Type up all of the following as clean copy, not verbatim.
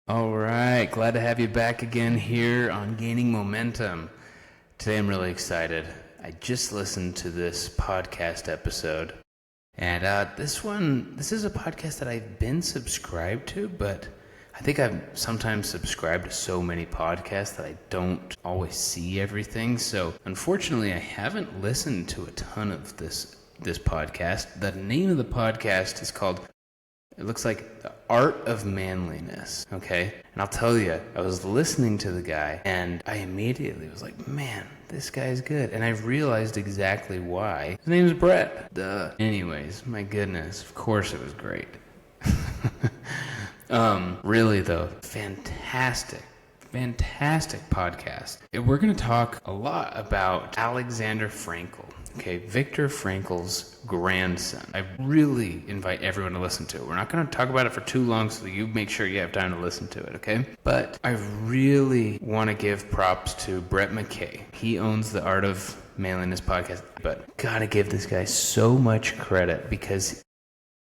All right, glad to have you back again here on Gaining Momentum. Today I'm really excited. I just listened to this podcast episode, and this is a podcast that I've been subscribed to, but I think I've sometimes subscribed to so many podcasts that I don't always see everything. So unfortunately, I haven't listened to a ton of this podcast. The name of the podcast is called, it looks like, The Art of Manliness, okay? And I'll tell you, I was listening to the guy, and I immediately was like, man, this guy's good. And I realized exactly why. His name's Brett. Duh. Anyways, my goodness, of course it was great. Really though, fantastic podcast. We're going to talk a lot about Alexander Frankl. Okay, Victor Frankl's grandson. I really invite everyone to listen to it. We're not going to talk about it for too long, so you make sure you have time to listen to it, okay? But I really want to give props to Brett McKay. He owns the Art of Manliness Podcast, but gotta give this guy so much credit because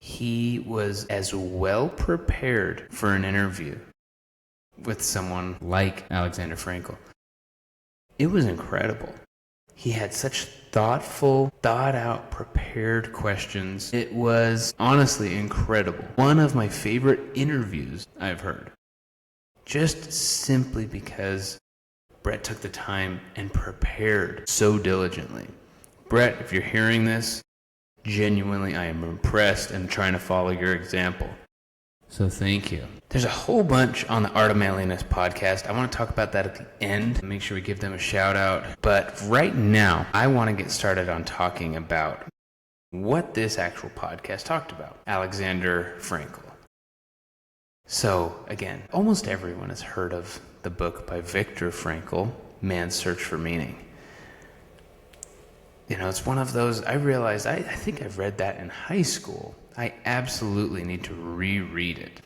he was as well prepared for an interview with someone like Alexander Frankl. It was incredible. He had such thoughtful, thought-out, prepared questions. It was honestly incredible. One of my favorite interviews I've heard. Just simply because Brett took the time and prepared so diligently. Brett, if you're hearing this, genuinely I am impressed and trying to follow your example. So thank you. There's a whole bunch on the Art of Manliness podcast. I want to talk about that at the end. Make sure we give them a shout out. But right now, I want to get started on talking about what this actual podcast talked about. Alexander Frankl. So again, almost everyone has heard of the book by Victor Frankl, Man's Search for Meaning. You know, it's one of those, I realized, I think I've read that in high school. I absolutely need to reread it.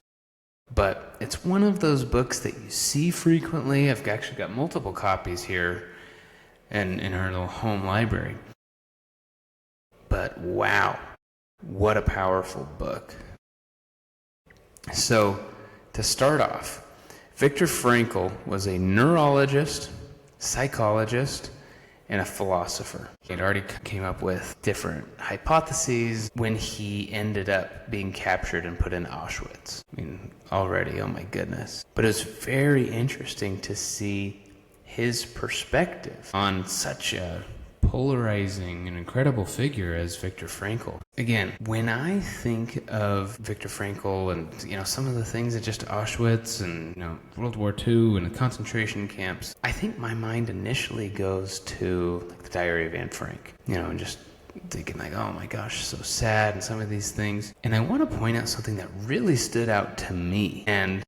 But it's one of those books that you see frequently. I've actually got multiple copies here in our little home library. But wow, what a powerful book. So, to start off, Victor Frankl was a neurologist, psychologist, and a philosopher. He had already came up with different hypotheses when he ended up being captured and put in Auschwitz. I mean, already, oh my goodness. But it was very interesting to see his perspective on such a polarizing and incredible figure as Victor Frankl. Again, when I think of Victor Frankl and, you know, some of the things at just Auschwitz and, you know, World War II and the concentration camps, I think my mind initially goes to like the Diary of Anne Frank, you know, and just thinking like, oh my gosh, so sad and some of these things. And I want to point out something that really stood out to me. And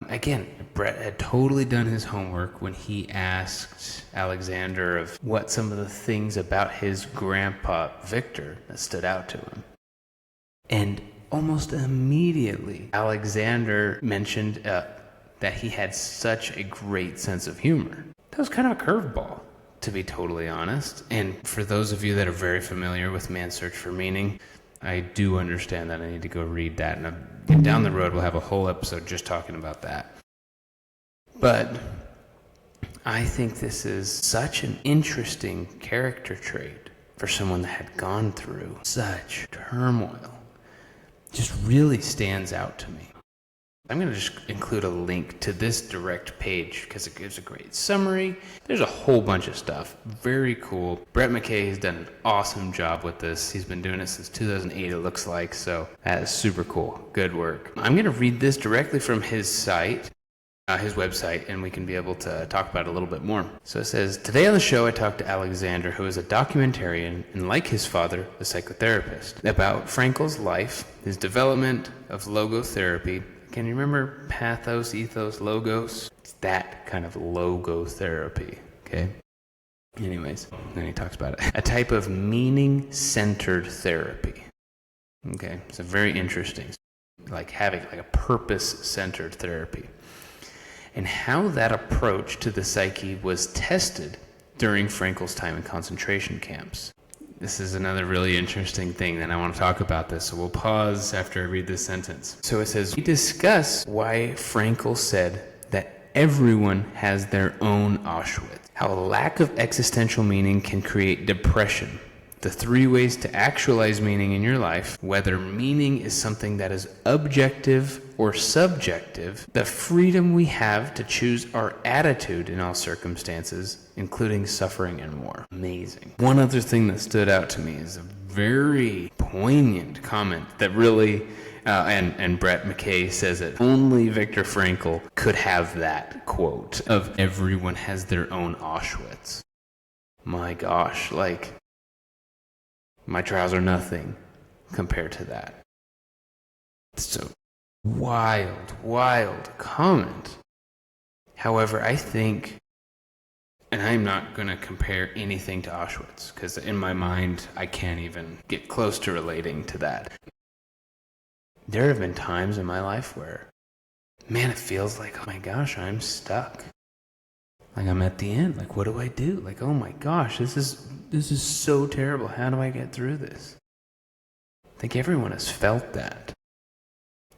again, Brett had totally done his homework when he asked Alexander of what some of the things about his grandpa, Victor, that stood out to him. And almost immediately, Alexander mentioned that he had such a great sense of humor. That was kind of a curveball, to be totally honest. And for those of you that are very familiar with Man's Search for Meaning, I do understand that I need to go read that. And down the road, we'll have a whole episode just talking about that. But I think this is such an interesting character trait for someone that had gone through such turmoil. Just really stands out to me. I'm going to just include a link to this direct page because it gives a great summary. There's a whole bunch of stuff. Very cool. Brett McKay has done an awesome job with this. He's been doing it since 2008, it looks like, so that is super cool. Good work. I'm going to read this directly from his site, his website, and we can be able to talk about it a little bit more. So it says, today on the show I talked to Alexander, who is a documentarian and, like his father, a psychotherapist, about Frankl's life, his development of logotherapy. Can you remember pathos, ethos, logos? It's that kind of logotherapy, okay? Anyways, then he talks about it. A type of meaning-centered therapy. Okay, so very interesting. Like having like a purpose-centered therapy. And how that approach to the psyche was tested during Frankl's time in concentration camps. This is another really interesting thing that I want to talk about this, so we'll pause after I read this sentence. So it says, we discuss why Frankl said that everyone has their own Auschwitz, how a lack of existential meaning can create depression, the 3 ways to actualize meaning in your life, whether meaning is something that is objective or subjective, the freedom we have to choose our attitude in all circumstances, including suffering and war. Amazing. One other thing that stood out to me is a very poignant comment that really, and Brett McKay says it, only Victor Frankl could have that quote of everyone has their own Auschwitz. My gosh, like, my trials are nothing compared to that. So wild comment. However, I think, and I'm not going to compare anything to Auschwitz, because in my mind, I can't even get close to relating to that. There have been times in my life where, man, it feels like, oh my gosh, I'm stuck. Like, I'm at the end. Like, what do I do? Like, oh my gosh, this is so terrible. How do I get through this? I think everyone has felt that.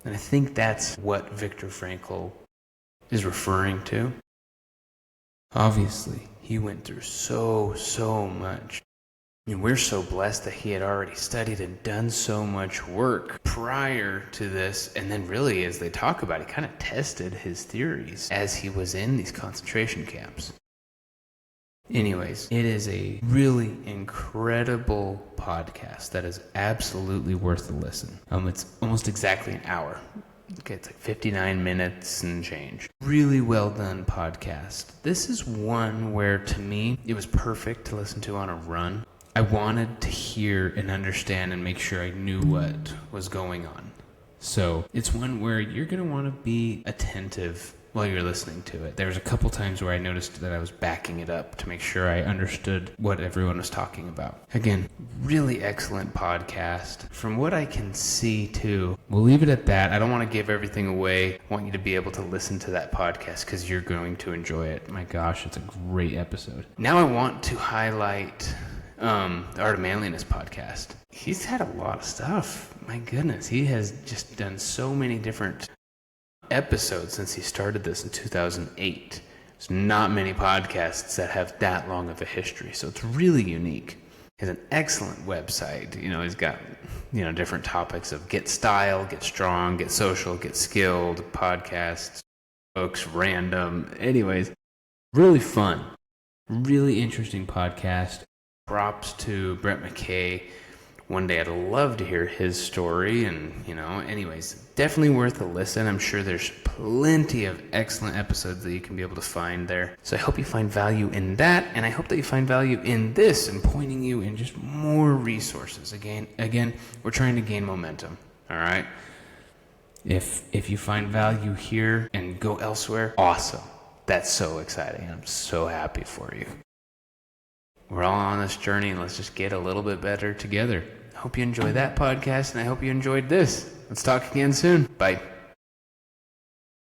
And I think that's what Victor Frankl is referring to. Obviously, he went through so much. And we're so blessed that he had already studied and done so much work prior to this. And then really, as they talk about it, he kind of tested his theories as he was in these concentration camps. Anyways, it is a really incredible podcast that is absolutely worth the listen. It's almost exactly an hour. Okay, it's like 59 minutes and change. Really well done podcast. This is one where, to me, it was perfect to listen to on a run. I wanted to hear and understand and make sure I knew what was going on. So it's one where you're going to want to be attentive while you're listening to it. There was a couple times where I noticed that I was backing it up to make sure I understood what everyone was talking about. Again, really excellent podcast. From what I can see too, we'll leave it at that. I don't want to give everything away. I want you to be able to listen to that podcast because you're going to enjoy it. My gosh, it's a great episode. Now I want to highlight the Art of Manliness Podcast. He's had a lot of stuff. My goodness, he has just done so many different episodes since he started this in 2008. There's not many podcasts that have that long of a history, so it's really unique. He has an excellent website. He's got, different topics of get style, get strong, get social, get skilled, podcasts, books, random. Anyways, really fun. Really interesting podcast. Props to Brett McKay. One day I'd love to hear his story and, anyways, definitely worth a listen. I'm sure there's plenty of excellent episodes that you can be able to find there. So I hope you find value in that, and I hope that you find value in this and pointing you in just more resources. Again, we're trying to gain momentum, all right? If you find value here and go elsewhere, awesome. That's so exciting. I'm so happy for you. We're all on this journey, and let's just get a little bit better together. I hope you enjoy that podcast, and I hope you enjoyed this. Let's talk again soon. Bye.